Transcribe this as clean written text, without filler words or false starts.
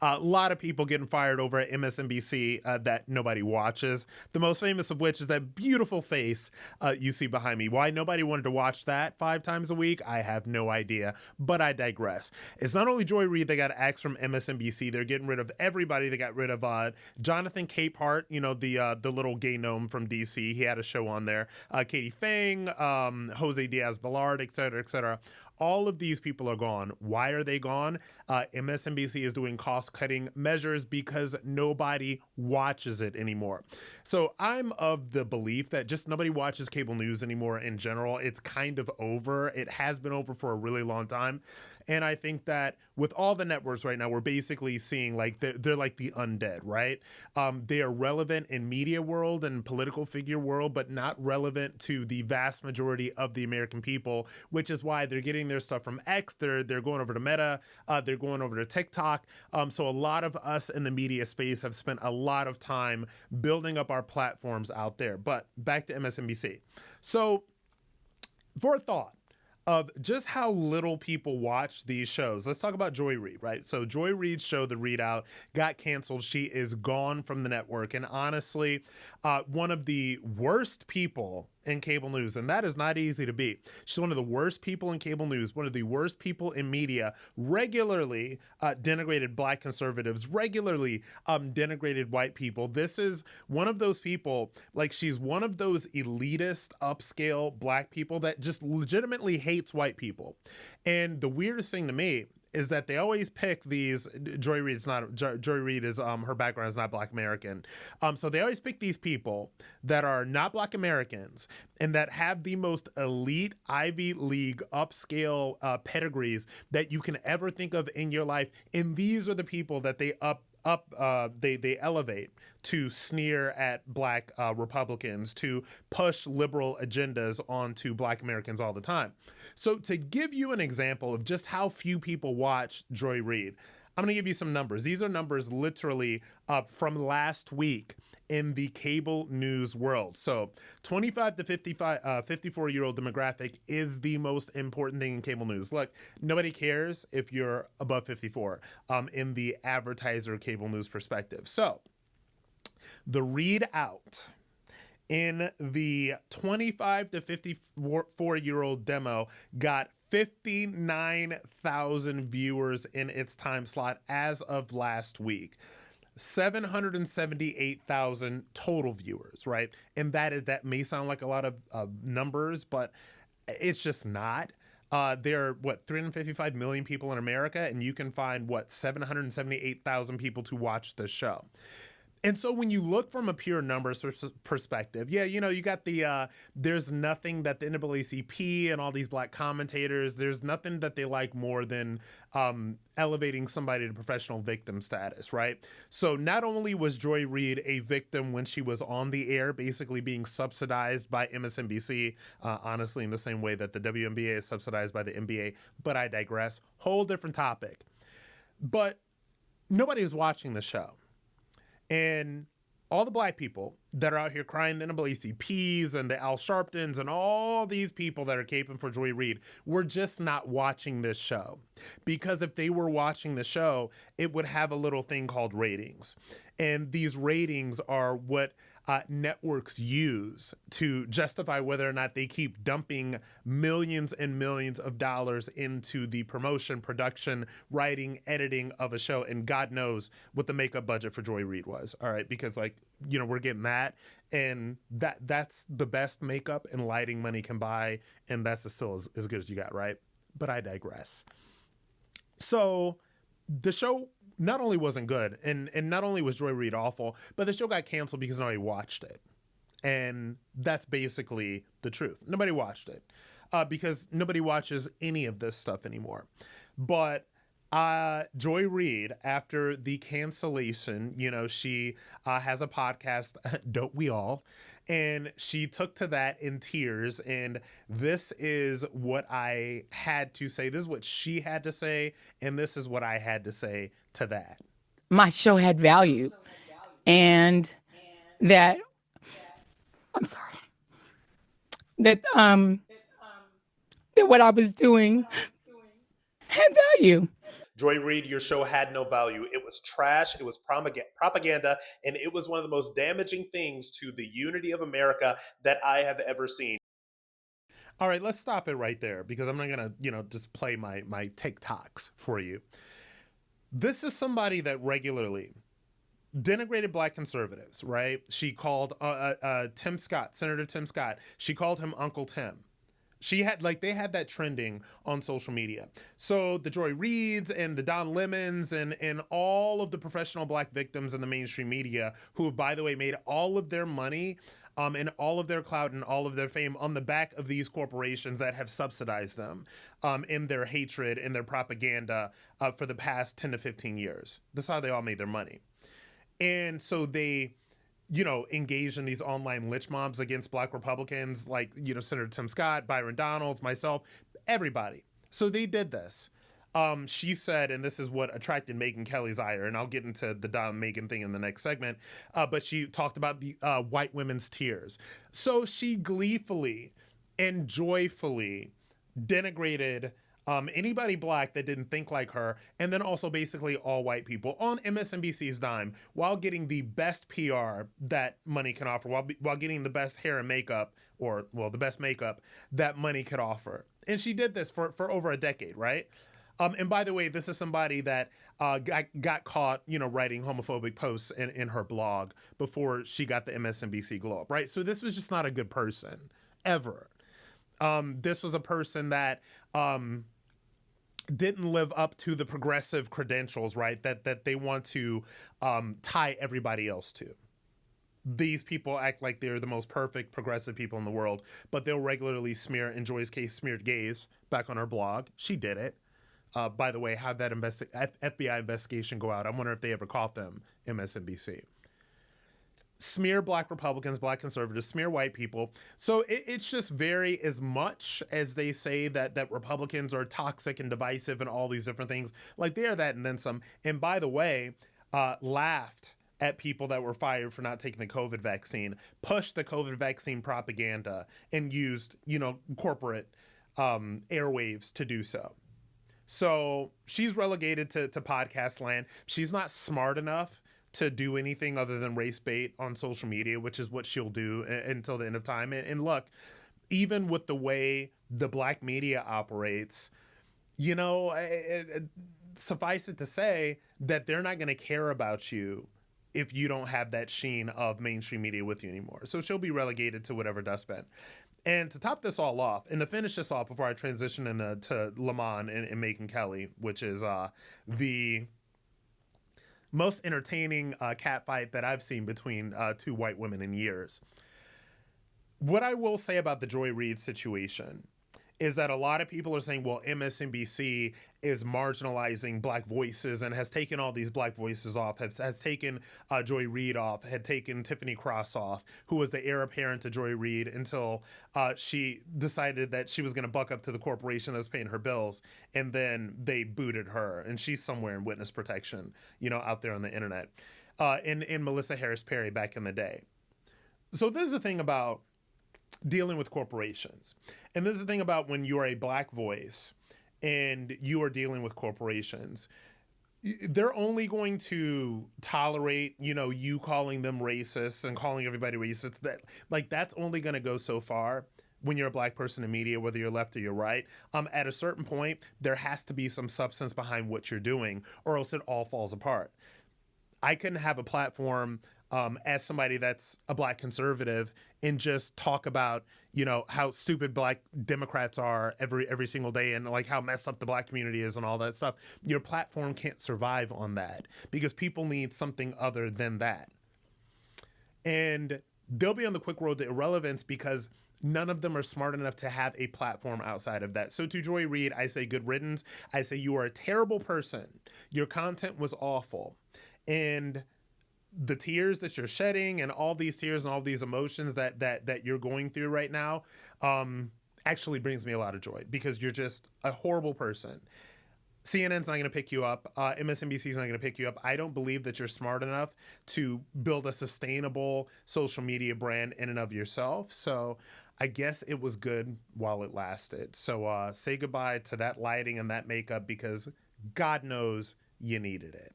A lot of people getting fired over at MSNBC that nobody watches. The most famous of which is that beautiful face you see behind me. Why nobody wanted to watch that 5 times a week, I have no idea, but I digress. It's not only Joy Reid that got axed from MSNBC, they're getting rid of everybody. They got rid of Jonathan Capehart, the little gay gnome from DC. He had a show on there. Katie Fang, Jose Diaz-Balart, et cetera, et cetera. All of these people are gone. Why are they gone? MSNBC is doing cost-cutting measures because nobody watches it anymore. So I'm of the belief that just nobody watches cable news anymore in general. It's kind of over. It has been over for a really long time. And I think that with all the networks right now, we're basically seeing like they're like the undead, right? They are relevant in media world and political figure world, but not relevant to the vast majority of the American people, which is why they're getting their stuff from X. They're going over to Meta. They're going over to TikTok. So a lot of us in the media space have spent a lot of time building up our platforms out there. But back to MSNBC. So for a thought of just how little people watch these shows. Let's talk about Joy Reid, right? So Joy Reid's show, The Reid Out, got canceled. She is gone from the network. And honestly, one of the worst people in cable news, and that is not easy to beat. She's one of the worst people in cable news, one of the worst people in media, regularly denigrated black conservatives, regularly denigrated white people. This is one of those people, like she's one of those elitist, upscale black people that just legitimately hates white people. And the weirdest thing to me is that they always pick these. Joy Reid is her background is not Black American, so they always pick these people that are not Black Americans and that have the most elite Ivy League upscale pedigrees that you can ever think of in your life, and these are the people that they they elevate to sneer at black Republicans, to push liberal agendas onto black Americans all the time. So to give you an example of just how few people watch Joy Reid, I'm going to give you some numbers. These are numbers literally from last week in the cable news world. So 25 to 54-year-old demographic is the most important thing in cable news. Look, nobody cares if you're above 54 in the advertiser cable news perspective. So the Reid Out in the 25 to 54-year-old demo got 59,000 viewers in its time slot as of last week. 778,000 total viewers, right? And that may sound like a lot of numbers, but it's just not. There are 355 million people in America, and you can find 778,000 people to watch the show. And so when you look from a pure numbers perspective, you got there's nothing that the NAACP and all these black commentators, there's nothing that they like more than elevating somebody to professional victim status, right? So not only was Joy Reid a victim when she was on the air, basically being subsidized by MSNBC, honestly, in the same way that the WNBA is subsidized by the NBA, but I digress. Whole different topic. But nobody is watching the show. And all the black people that are out here crying the NAACPs and the Al Sharptons and all these people that are caping for Joy Reid were just not watching this show. Because if they were watching the show, it would have a little thing called ratings. And these ratings are what networks use to justify whether or not they keep dumping millions and millions of dollars into the promotion, production, writing, editing of a show. And God knows what the makeup budget for Joy Reid was. All right. Because we're getting that. And that's the best makeup and lighting money can buy. And that's still as good as you got. Right. But I digress. So the show not only wasn't good, and not only was Joy Reid awful, but the show got canceled because nobody watched it. And that's basically the truth. Nobody watched it because nobody watches any of this stuff anymore. But Joy Reid, after the cancellation, she has a podcast, Don't We All? And she took to that in tears. And this is what I had to say. This is what she had to say. And this is what I had to say to that. My show had value, and that I'm sorry, that that what I was doing had value. Joy Reid, your show had no value. It was trash. It was propaganda, and it was one of the most damaging things to the unity of America that I have ever seen. All right, let's stop it right there because I'm not gonna, just play my TikToks for you. This is somebody that regularly denigrated black conservatives, right? She called Tim Scott, Senator Tim Scott. She called him Uncle Tim. They had that trending on social media. So the Joy Reids and the Don Lemons and all of the professional black victims in the mainstream media, who have, by the way, made all of their money and all of their clout and all of their fame on the back of these corporations that have subsidized them in their hatred and their propaganda for the past 10 to 15 years. That's how they all made their money. And so they engaged in these online lynch mobs against black Republicans like, Senator Tim Scott, Byron Donalds, myself, everybody. So they did this. She said, and this is what attracted Megyn Kelly's ire, and I'll get into the Don Megan thing in the next segment, but she talked about the white women's tears. So she gleefully and joyfully denigrated anybody black that didn't think like her, and then also basically all white people on MSNBC's dime, while getting the best PR that money can offer, while getting the best hair and makeup, the best makeup that money could offer. And she did this for over a decade, right? And by the way, this is somebody that got caught, writing homophobic posts in her blog before she got the MSNBC glow up, right? So this was just not a good person, ever. This was a person that didn't live up to the progressive credentials, right, that they want to tie everybody else to. These people act like they're the most perfect progressive people in the world, but they'll regularly smear, in Joy's case, smeared gays back on her blog. She did it. By the way, how'd that FBI investigation go out? I wonder if they ever caught them, MSNBC. Smear black Republicans, black conservatives, smear white people. So it's just very, as much as they say that Republicans are toxic and divisive and all these different things, like they are that and then some. And by the way, laughed at people that were fired for not taking the COVID vaccine, pushed the COVID vaccine propaganda, and used, corporate airwaves to do so. So she's relegated to podcast land. She's not smart enough to do anything other than race bait on social media, which is what she'll do until the end of time. And look, even with the way the black media operates, suffice it to say that they're not going to care about you if you don't have that sheen of mainstream media with you anymore. So she'll be relegated to whatever dustbin. And to top this all off, and to finish this off before I transition to Lamont and Megyn Kelly, which is the most entertaining catfight that I've seen between two white women in years. What I will say about the Joy Reid situation is that a lot of people are saying, well, MSNBC is marginalizing black voices and has taken all these black voices off, has taken Joy Reid off, had taken Tiffany Cross off, who was the heir apparent to Joy Reid until she decided that she was going to buck up to the corporation that was paying her bills, and then they booted her, and she's somewhere in witness protection, out there on the internet, in Melissa Harris Perry back in the day. So this is the thing about dealing with corporations. And this is the thing about when you're a black voice and you are dealing with corporations. They're only going to tolerate, you calling them racist and calling everybody racist. That's only going to go so far when you're a black person in media, whether you're left or you're right. At a certain point, there has to be some substance behind what you're doing, or else it all falls apart. I couldn't have a platform as somebody that's a black conservative and just talk about, how stupid black Democrats are every single day and like how messed up the black community is and all that stuff. Your platform can't survive on that because people need something other than that. And they'll be on the quick road to irrelevance because none of them are smart enough to have a platform outside of that. So to Joy Reid, I say good riddance. I say you are a terrible person. Your content was awful. And the tears that you're shedding and all these tears and all these emotions that you're going through right now actually brings me a lot of joy because you're just a horrible person. CNN's not going to pick you up. MSNBC's not going to pick you up. I don't believe that you're smart enough to build a sustainable social media brand in and of yourself. So I guess it was good while it lasted. So say goodbye to that lighting and that makeup because God knows you needed it.